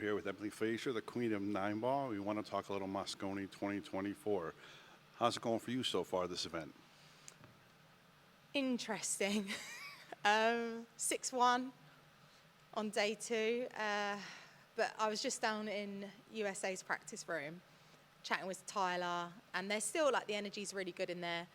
here with Emily Frazier, the Queen of Nine Ball. We want to talk a little Mosconi 2024. How's it going for you so far, this event? Interesting. 6-1 on day 2. But I was just down in USA's practice room chatting with Tyler, and there's still, like, the energy's really good in there.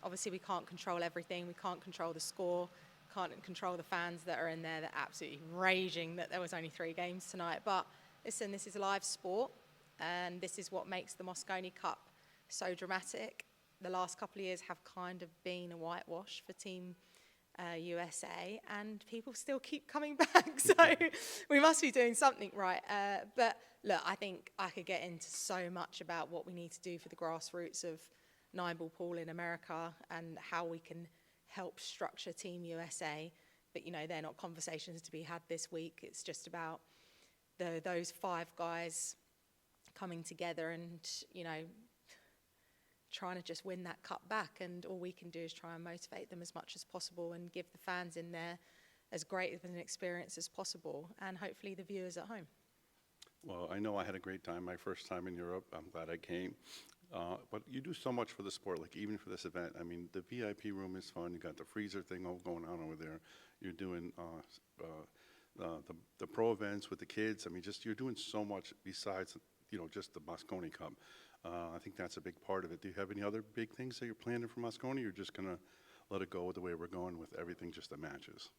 Obviously, we can't control everything. We can't control the score. Can't control the fans that are in there. They're absolutely raging that there was only 3 games tonight. But listen, this is a live sport, and this is what makes the Mosconi Cup so dramatic. The last couple of years have kind of been a whitewash for Team USA, and people still keep coming back. So we must be doing something right. But look, I think I could get into so much about what we need to do for the grassroots of 9-ball pool in America and how we can help structure Team USA, but they're not conversations to be had this week. It's just about those 5 guys coming together and trying to just win that cup back, and all we can do is try and motivate them as much as possible and give the fans in there as great of an experience as possible, and hopefully the viewers at home. Well, I know I had a great time my first time in Europe. I'm glad I came. But you do so much for the sport, like even for this event. I mean, the VIP room is fun. You got the freezer thing all going on over there. You're doing the pro events with the kids. I mean, you're doing so much besides, just the Mosconi Cup. I think that's a big part of it. Do you have any other big things that you're planning for Mosconi? Or you're just going to let it go the way we're going with everything, just the matches?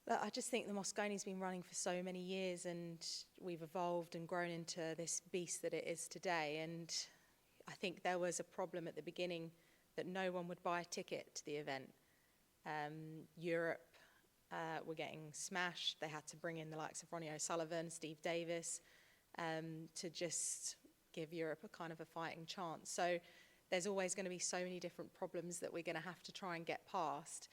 I just think the Mosconi's been running for so many years, and we've evolved and grown into this beast that it is today. And I think there was a problem at the beginning that no one would buy a ticket to the event. Europe were getting smashed. They had to bring in the likes of Ronnie O'Sullivan, Steve Davis, to just give Europe a kind of a fighting chance. So there's always going to be so many different problems that we're going to have to try and get past.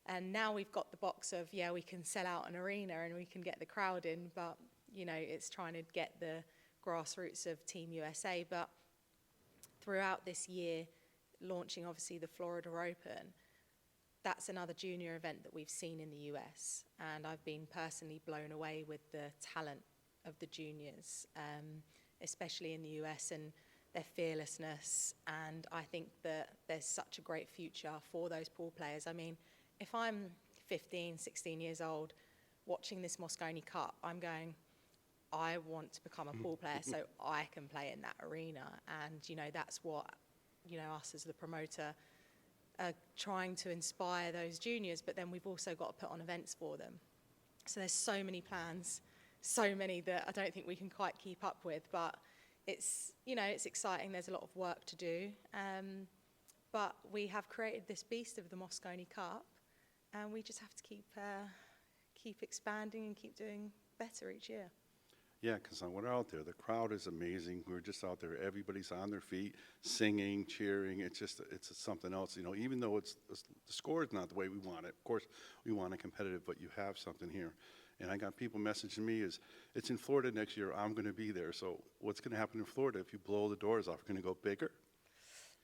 And now we've got the box of, we can sell out an arena and we can get the crowd in, but, it's trying to get the grassroots of Team USA. But throughout this year, launching obviously the Florida Open, that's another junior event that we've seen in the US. And I've been personally blown away with the talent of the juniors, especially in the US, and their fearlessness. And I think that there's such a great future for those pool players. I mean, if I'm 15, 16 years old watching this Mosconi Cup, I'm going, I want to become a pool player so I can play in that arena. And, that's what, us as the promoter are trying to inspire those juniors, but then we've also got to put on events for them. So there's so many plans, so many that I don't think we can quite keep up with, but it's, it's exciting. There's a lot of work to do. But we have created this beast of the Mosconi Cup, and we just have to keep expanding and keep doing better each year. Yeah, because when we're out there, the crowd is amazing. We're just out there. Everybody's on their feet, singing, cheering. It's something else. Even though the score is not the way we want it. Of course, we want it competitive, but you have something here. And I got people messaging me, it's in Florida next year. I'm going to be there. So what's going to happen in Florida if you blow the doors off? Going to go bigger?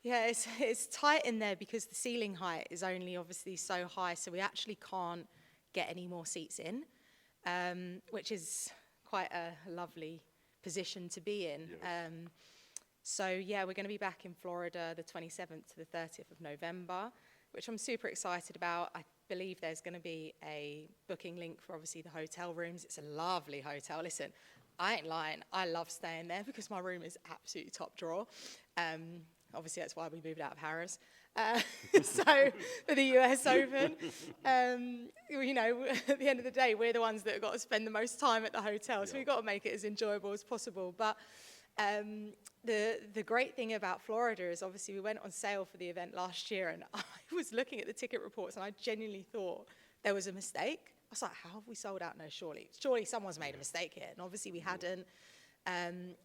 Yeah, it's tight in there because the ceiling height is only obviously so high, so we actually can't get any more seats in, which is quite a lovely position to be in. Yes. We're going to be back in Florida the 27th to the 30th of November, which I'm super excited about. I believe there's going to be a booking link for obviously the hotel rooms. It's a lovely hotel. Listen, I ain't lying. I love staying there because my room is absolutely top drawer. Obviously, that's why we moved out of Harris. So for the US Open, at the end of the day, we're the ones that have got to spend the most time at the hotel. So we've got to make it as enjoyable as possible. But the great thing about Florida is obviously we went on sale for the event last year, and I was looking at the ticket reports, and I genuinely thought there was a mistake. I was like, how have we sold out? No, surely someone's made a mistake here. And obviously we hadn't.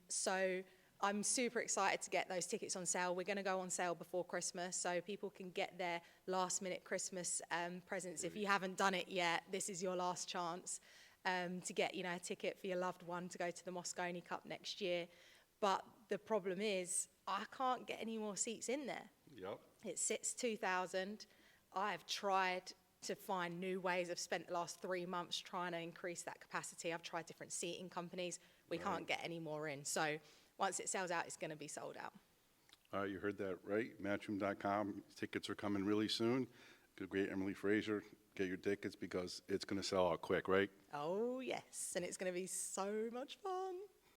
So I'm super excited to get those tickets on sale. We're going to go on sale before Christmas, so people can get their last-minute Christmas presents. If you haven't done it yet, this is your last chance to get, a ticket for your loved one to go to the Mosconi Cup next year. But the problem is, I can't get any more seats in there. Yep. It sits 2,000. I've tried to find new ways. I've spent the last 3 months trying to increase that capacity. I've tried different seating companies. We can't get any more in. So once it sells out, it's going to be sold out. You heard that right. Matchroom.com. Tickets are coming really soon. Good, great Emily Fraser. Get your tickets because it's going to sell out quick, right? Oh, yes. And it's going to be so much fun.